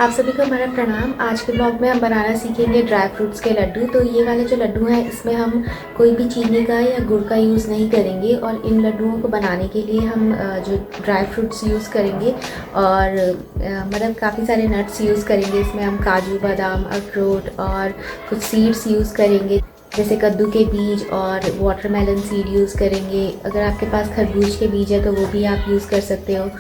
आप सभी को हमारा प्रणाम। आज के ब्लॉग में हम बनाना सीखेंगे ड्राई फ्रूट्स के लड्डू। तो ये वाले जो लड्डू हैं इसमें हम कोई भी चीनी का या गुड़ का यूज़ नहीं करेंगे और इन लड्डुओं को बनाने के लिए हम जो ड्राई फ्रूट्स यूज़ करेंगे और मतलब काफ़ी सारे नट्स यूज़ करेंगे। इसमें हम काजू, बादाम, अखरोट और कुछ सीड्स यूज़ करेंगे, जैसे कद्दू के बीज और वाटरमेलन सीड यूज़ करेंगे। अगर आपके पास खरबूज के बीज है तो वो भी आप यूज़ कर सकते हो।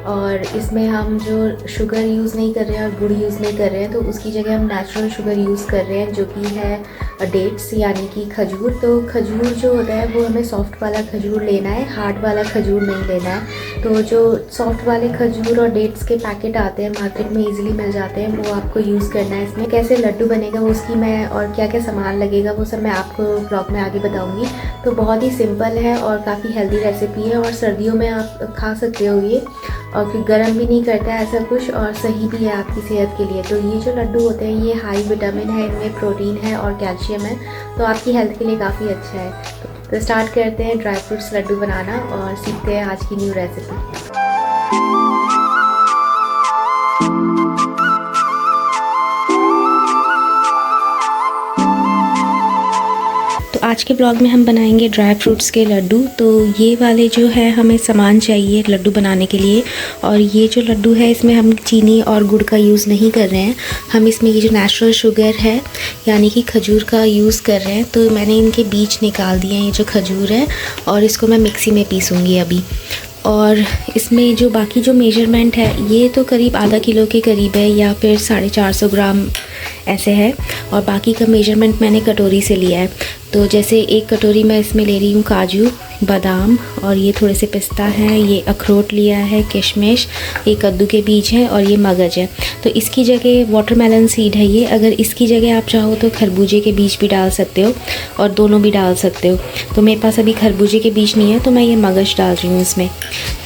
और इसमें हम जो शुगर यूज़ नहीं कर रहे हैं और गुड़ यूज़ नहीं कर रहे हैं, तो उसकी जगह हम नेचुरल शुगर यूज़ कर रहे हैं, जो कि है डेट्स यानी कि खजूर। तो खजूर जो होता है वो हमें सॉफ्ट वाला खजूर लेना है, हार्ड वाला खजूर नहीं लेना है। तो जो सॉफ्ट वाले खजूर और डेट्स के पैकेट आते हैं मार्केट में ईजिली मिल जाते हैं, वो आपको यूज़ करना है। इसमें कैसे लड्डू बनेगा वो उसकी मैं और क्या क्या सामान लगेगा वो सब मैं आपको ब्लॉग में आगे बताऊँगी। तो बहुत ही सिंपल है और काफ़ी हेल्दी रेसिपी है और सर्दियों में आप खा सकते हो ये, और फिर गर्म भी नहीं करता है ऐसा कुछ, और सही भी है आपकी सेहत के लिए। तो ये जो लड्डू होते हैं ये हाई विटामिन है, इनमें प्रोटीन है और कैल्शियम है, तो आपकी हेल्थ के लिए काफ़ी अच्छा है। तो स्टार्ट करते हैं ड्राई फ्रूट्स लड्डू बनाना और सीखते हैं आज की न्यू रेसिपी। आज के ब्लॉग में हम बनाएंगे ड्राई फ्रूट्स के लड्डू। तो ये वाले जो है हमें सामान चाहिए लड्डू बनाने के लिए, और ये जो लड्डू है इसमें हम चीनी और गुड़ का यूज़ नहीं कर रहे हैं, हम इसमें ये जो नेचुरल शुगर है यानी कि खजूर का यूज़ कर रहे हैं। तो मैंने इनके बीज निकाल दिए हैं, ये जो खजूर है, और इसको मैं मिक्सी में पीसूँगी अभी। और इसमें जो बाकी जो मेजरमेंट है ये तो करीब आधा किलो के करीब है या फिर 450 ग्राम ऐसे है, और बाकी का मेजरमेंट मैंने कटोरी से लिया है। तो जैसे एक कटोरी मैं इसमें ले रही हूँ काजू, बादाम, और ये थोड़े से पिस्ता हैं, ये अखरोट लिया है, किशमिश, ये कद्दू के बीज हैं और ये मगज है। तो इसकी जगह वाटरमेलन सीड है ये, अगर इसकी जगह आप चाहो तो खरबूजे के बीज भी डाल सकते हो और दोनों भी डाल सकते हो। तो मेरे पास अभी खरबूजे के बीज नहीं है तो मैं ये मगज डाल रही हूँ इसमें।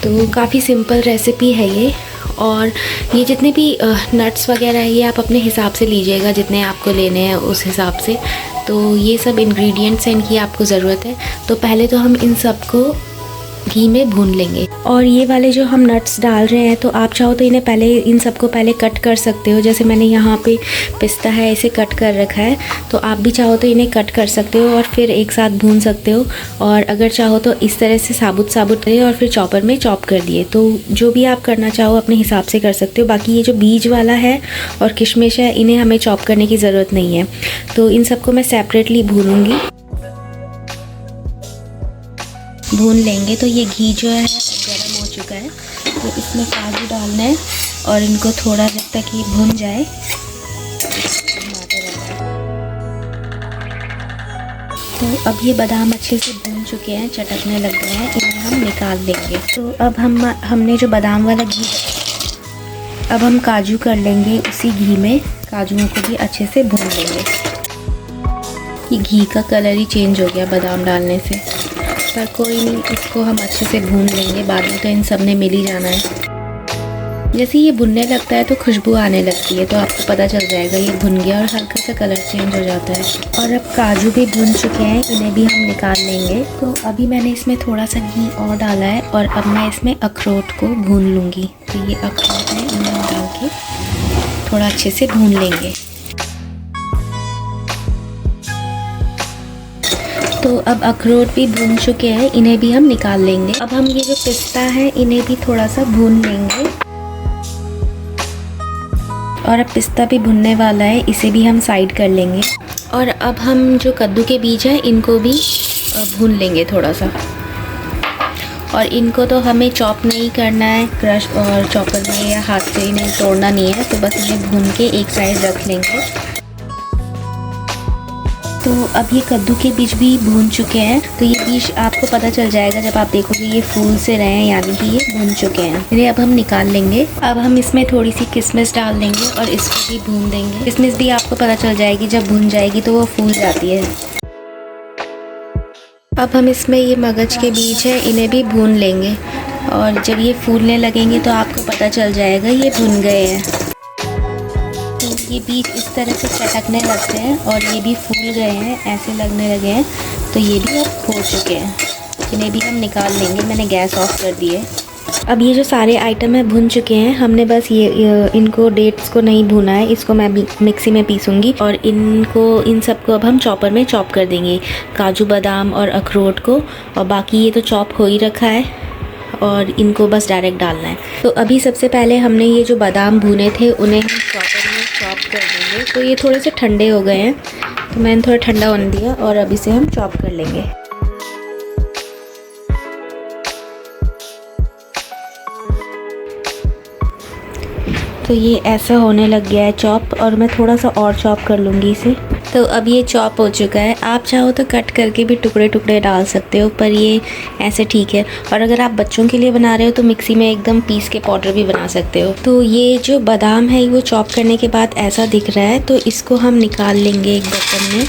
तो काफ़ी सिंपल रेसिपी है ये, और ये जितने भी नट्स वगैरह है ये आप अपने हिसाब से लीजिएगा, जितने आपको लेने हैं उस हिसाब से। तो ये सब इंग्रेडिएंट्स हैं, इनकी आपको ज़रूरत है। तो पहले तो हम इन सबको घी में भून लेंगे। और ये वाले जो हम नट्स डाल रहे हैं तो आप चाहो तो इन्हें पहले इन सबको पहले कट कर सकते हो, जैसे मैंने यहाँ पे पिस्ता है इसे कट कर रखा है, तो आप भी चाहो तो इन्हें कट कर सकते हो और फिर एक साथ भून सकते हो। और अगर चाहो तो इस तरह से साबुत करें और फिर चॉपर में चॉप कर दिए, तो जो भी आप करना चाहो अपने हिसाब से कर सकते हो। बाकी ये जो बीज वाला है और किशमिश है इन्हें हमें चॉप करने की ज़रूरत नहीं है। तो इन सबको मैं सेपरेटली भूनूँगी, भून लेंगे। तो ये घी जो है गर्म हो चुका है, तो इसमें काजू डालना है और इनको थोड़ा जब तक ये भुन जाए तो अब ये बादाम अच्छे से भून चुके हैं, चटकने लग गए हैं, इन्हें हम निकाल लेंगे। तो अब हमने जो बादाम वाला घी, अब हम काजू कर लेंगे उसी घी में, काजुओं को भी अच्छे से भून लेंगे। ये घी का कलर ही चेंज हो गया बादाम डालने से, पर कोई नहीं, इसको हम अच्छे से भून लेंगे, बाद में तो इन सब ने मिल ही जाना है। जैसे ये भुनने लगता है तो खुशबू आने लगती है, तो आपको पता चल जाएगा ये भुन गया और हल्का सा कलर चेंज हो जाता है। और अब काजू भी भुन चुके हैं, इन्हें भी हम निकाल लेंगे। तो अभी मैंने इसमें थोड़ा सा घी और डाला है और अब मैं इसमें अखरोट को भून लूँगी। तो ये अखरोट है, इन्हें हम डाल के थोड़ा अच्छे से भून लेंगे। तो अब अखरोट भी भून चुके हैं, इन्हें भी हम निकाल लेंगे। अब हम ये जो पिस्ता है इन्हें भी थोड़ा सा भून लेंगे, और अब पिस्ता भी भुनने वाला है, इसे भी हम साइड कर लेंगे। और अब हम जो कद्दू के बीज है इनको भी भून लेंगे थोड़ा सा, और इनको तो हमें चॉप नहीं करना है क्रश और चॉपर में या हाथ से इन्हें तोड़ना नहीं है, तो बस इन्हें भून के एक साइड रख लेंगे। तो अब ये कद्दू के बीज भी भून चुके हैं, तो ये बीज आपको पता चल जाएगा जब आप देखोगे ये फूल से रहे हैं, यानी कि ये भून चुके हैं। इन्हें अब हम निकाल लेंगे। अब हम इसमें थोड़ी सी किशमिश डाल देंगे और इसको भी भून देंगे। किशमिश भी आपको पता चल जाएगी, जब भून जाएगी तो वो फूल जाती है। अब हम इसमें ये मगज के बीज है इन्हें भी भून लेंगे, और जब ये फूलने लगेंगे तो आपको पता चल जाएगा ये भुन गए हैं। ये बीज इस तरह से चटकने लगते हैं और ये भी फूल गए हैं, ऐसे लगने लगे हैं, तो ये भी अब हो चुके हैं। इन्हें भी हम निकाल लेंगे, मैंने गैस ऑफ कर दी है। अब ये जो सारे आइटम है भुन चुके हैं, हमने बस ये इनको डेट्स को नहीं भुना है, इसको मैं मिक्सी में पीसूँगी और इन सबको अब हम चॉपर में चॉप कर देंगे, काजू बादाम और अखरोट को। और बाकी ये तो चॉप हो ही रखा है और इनको बस डायरेक्ट डालना है। तो अभी सबसे पहले हमने ये जो बादाम भुने थे उन्हें हम चॉपर में चॉप कर देंगे। तो ये थोड़े से ठंडे हो गए हैं, तो मैंने थोड़ा ठंडा होने दिया और अब इसे हम चॉप कर लेंगे। तो ये ऐसा होने लग गया है चॉप, और मैं थोड़ा सा और चॉप कर लूँगी इसे। तो अब ये चॉप हो चुका है। आप चाहो तो कट करके भी टुकड़े टुकड़े डाल सकते हो, पर ये ऐसे ठीक है। और अगर आप बच्चों के लिए बना रहे हो तो मिक्सी में एकदम पीस के पाउडर भी बना सकते हो। तो ये जो बादाम है वो चॉप करने के बाद ऐसा दिख रहा है, तो इसको हम निकाल लेंगे एक बर्तन में।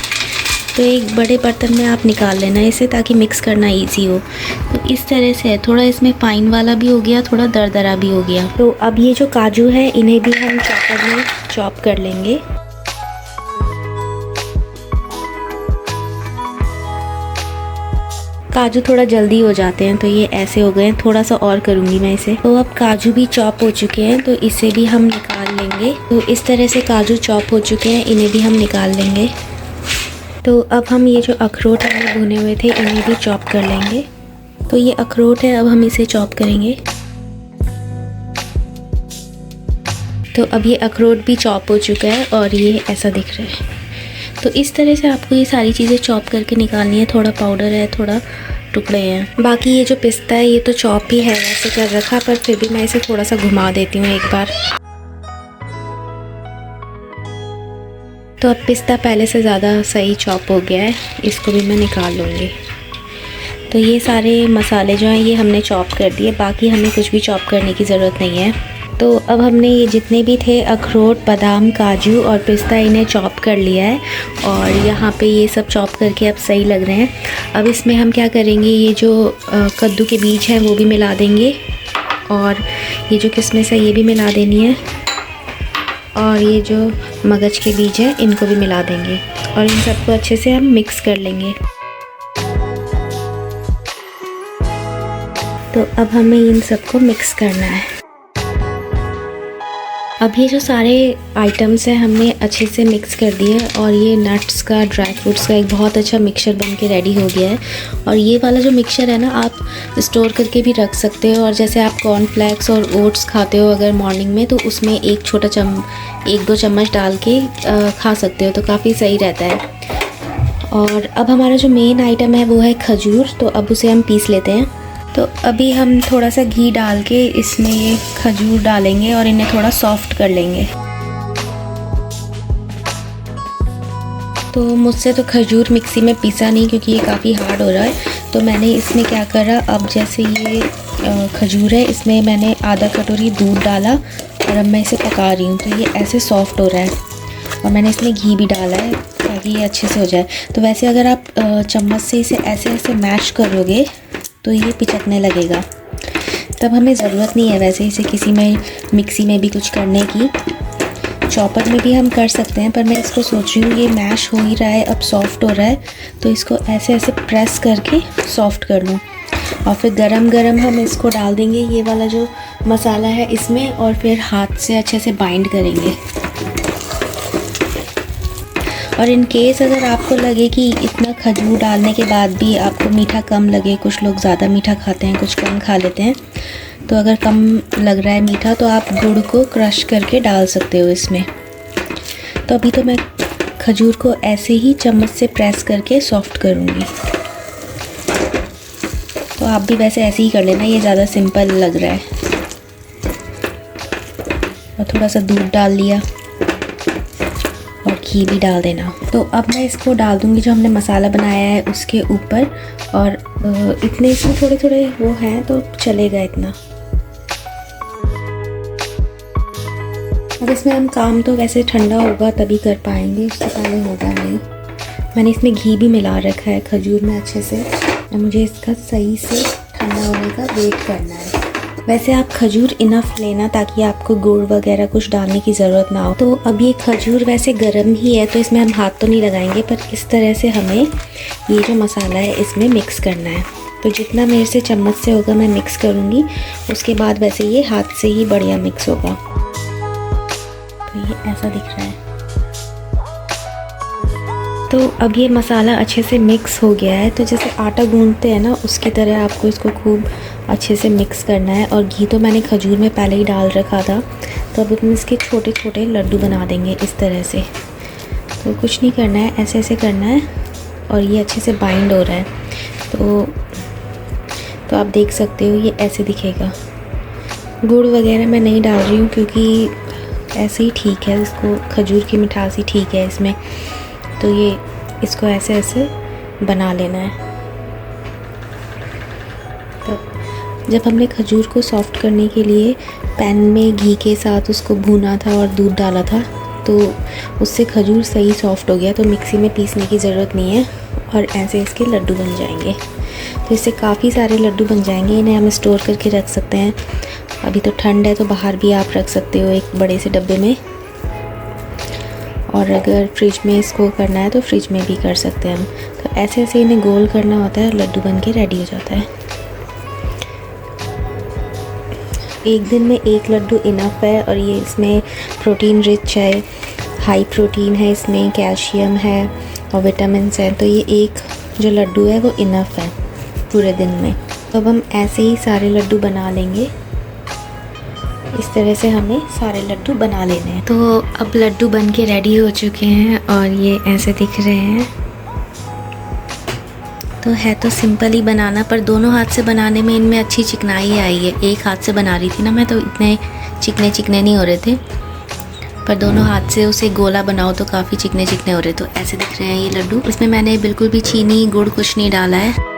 तो एक बड़े बर्तन में आप निकाल लेना इसे, ताकि मिक्स करना इजी हो। तो इस तरह से है, थोड़ा इसमें फाइन वाला भी हो गया, थोड़ा दरदरा भी हो गया। तो अब ये जो काजू है इन्हें भी हम चॉपर में चॉप कर लेंगे। काजू थोड़ा जल्दी हो जाते हैं, तो ये ऐसे हो गए हैं। थोड़ा सा और करूँगी मैं इसे। तो अब काजू भी चॉप हो चुके हैं, तो इसे भी हम निकाल लेंगे। तो इस तरह से काजू चॉप हो चुके हैं, इन्हें भी हम निकाल लेंगे। तो अब हम ये जो अखरोट हमने भुने हुए थे इन्हें भी चॉप कर लेंगे। तो ये अखरोट है, अब हम इसे चॉप करेंगे। तो अब ये अखरोट भी चॉप हो चुका है और ये ऐसा दिख रहा है। तो इस तरह से आपको ये सारी चीज़ें चॉप करके निकालनी है। थोड़ा पाउडर है, थोड़ा टुकड़े हैं। बाकी ये जो पिस्ता है ये तो चॉप ही है वैसे कर रखा, पर फिर भी मैं इसे थोड़ा सा घुमा देती हूँ एक बार। तो अब पिस्ता पहले से ज़्यादा सही चॉप हो गया है, इसको भी मैं निकाल लूँगी। तो ये सारे मसाले जो हैं ये हमने चॉप कर दिए, बाकी हमें कुछ भी चॉप करने की ज़रूरत नहीं है। तो अब हमने ये जितने भी थे अखरोट, बादाम, काजू और पिस्ता इन्हें चॉप कर लिया है और यहाँ पे ये सब चॉप करके अब सही लग रहे हैं। अब इसमें हम क्या करेंगे, ये जो कद्दू के बीज हैं वो भी मिला देंगे और ये जो किशमिश है ये भी मिला देनी है और ये जो मगज के बीज हैं इनको भी मिला देंगे और इन सबको अच्छे से हम मिक्स कर लेंगे। तो अब हमें इन सबको मिक्स करना है। अब ये जो सारे आइटम्स हैं हमने अच्छे से मिक्स कर दिए और ये नट्स का, ड्राई फ्रूट्स का एक बहुत अच्छा मिक्सचर बन के रेडी हो गया है। और ये वाला जो मिक्सचर है ना, आप स्टोर करके भी रख सकते हो। और जैसे आप कॉर्नफ्लेक्स और ओट्स खाते हो अगर मॉर्निंग में, तो उसमें एक दो चम्मच डाल के खा सकते हो, तो काफ़ी सही रहता है। और अब हमारा जो मेन आइटम है वो है खजूर, तो अब उसे हम पीस लेते हैं। तो अभी हम थोड़ा सा घी डाल के इसमें ये खजूर डालेंगे और इन्हें थोड़ा सॉफ्ट कर लेंगे। तो मुझसे तो खजूर मिक्सी में पीसा नहीं क्योंकि ये काफ़ी हार्ड हो रहा है, तो मैंने इसमें क्या करा, अब जैसे ये खजूर है इसमें मैंने आधा कटोरी दूध डाला और अब मैं इसे पका रही हूँ। तो ये ऐसे सॉफ्ट हो रहा है और मैंने इसमें घी भी डाला है ताकि ये अच्छे से हो जाए। तो वैसे अगर आप चम्मच से इसे ऐसे ऐसे मैश करोगे तो ये पिचकने लगेगा, तब हमें ज़रूरत नहीं है वैसे इसे किसी में मिक्सी में भी कुछ करने की। चॉपर में भी हम कर सकते हैं, पर मैं इसको सोच रही हूँ ये मैश हो ही रहा है, अब सॉफ्ट हो रहा है, तो इसको ऐसे ऐसे प्रेस करके सॉफ्ट कर लूँ। और फिर गरम गरम हम इसको डाल देंगे ये वाला जो मसाला है इसमें, और फिर हाथ से अच्छे से बाइंड करेंगे। और इन केस अगर आपको लगे कि इतना खजूर डालने के बाद भी आपको मीठा कम लगे, कुछ लोग ज़्यादा मीठा खाते हैं, कुछ कम खा लेते हैं, तो अगर कम लग रहा है मीठा तो आप गुड़ को क्रश करके डाल सकते हो इसमें। तो अभी तो मैं खजूर को ऐसे ही चम्मच से प्रेस करके सॉफ्ट करूँगी। तो आप भी वैसे ऐसे ही कर लेना, ये ज़्यादा सिंपल लग रहा है। और थोड़ा सा दूध डाल लिया और घी भी डाल देना। तो अब मैं इसको डाल दूँगी जो हमने मसाला बनाया है उसके ऊपर, और इतने इसमें थोड़े थोड़े वो हैं तो चलेगा इतना। अब इसमें हम काम तो वैसे ठंडा होगा तभी कर पाएंगे, उससे पहले होगा नहीं। मैंने इसमें घी भी मिला रखा है खजूर में अच्छे से, और मुझे इसका सही से ठंडा होने का वेट करना है। वैसे आप खजूर इनफ लेना ताकि आपको गुड़ वगैरह कुछ डालने की ज़रूरत ना हो। तो अब ये खजूर वैसे गर्म ही है तो इसमें हम हाथ तो नहीं लगाएंगे, पर इस तरह से हमें ये जो मसाला है इसमें मिक्स करना है। तो जितना मेरे से चम्मच से होगा मैं मिक्स करूँगी, उसके बाद वैसे ये हाथ से ही बढ़िया मिक्स होगा। तो ये ऐसा दिख रहा है। तो अब ये मसाला अच्छे से मिक्स हो गया है। तो जैसे आटा गूंदते हैं ना, उसकी तरह आपको इसको खूब अच्छे से मिक्स करना है। और घी तो मैंने खजूर में पहले ही डाल रखा था। तो अब हम इसके छोटे छोटे लड्डू बना देंगे इस तरह से। तो कुछ नहीं करना है, ऐसे ऐसे करना है और ये अच्छे से बाइंड हो रहा है। तो आप देख सकते हो ये ऐसे दिखेगा। गुड़ वगैरह मैं नहीं डाल रही हूँ क्योंकि ऐसे ही ठीक है, इसको खजूर की मिठास ही ठीक है इसमें। तो ये इसको ऐसे ऐसे बना लेना है। तो जब हमने खजूर को सॉफ़्ट करने के लिए पैन में घी के साथ उसको भूना था और दूध डाला था, तो उससे खजूर सही सॉफ़्ट हो गया। तो मिक्सी में पीसने की ज़रूरत नहीं है और ऐसे इसके लड्डू बन जाएंगे। तो इससे काफ़ी सारे लड्डू बन जाएंगे। इन्हें हम स्टोर करके रख सकते हैं। अभी तो ठंड है तो बाहर भी आप रख सकते हो एक बड़े से डब्बे में, और अगर फ्रिज में इसको करना है तो फ्रिज में भी कर सकते हैं हम। तो ऐसे ऐसे इन्हें गोल करना होता है और लड्डू बन के रेडी हो जाता है। एक दिन में एक लड्डू इनफ है। और ये इसमें प्रोटीन रिच है, हाई प्रोटीन है, इसमें कैल्शियम है और विटामिन्स हैं। तो ये एक जो लड्डू है वो इनफ है पूरे दिन में। तो अब हम ऐसे ही सारे लड्डू बना लेंगे। इस तरह से हमें सारे लड्डू बना लेने हैं। तो अब लड्डू बन के रेडी हो चुके हैं और ये ऐसे दिख रहे हैं। तो है तो सिंपल ही बनाना, पर दोनों हाथ से बनाने में इनमें अच्छी चिकनाई आई है। एक हाथ से बना रही थी ना मैं, तो इतने चिकने चिकने नहीं हो रहे थे, पर दोनों हाथ से उसे गोला बनाओ तो काफ़ी चिकने चिकने हो रहे। तो ऐसे दिख रहे हैं ये लड्डू। इसमें मैंने बिल्कुल भी चीनी गुड़ कुछ नहीं डाला है।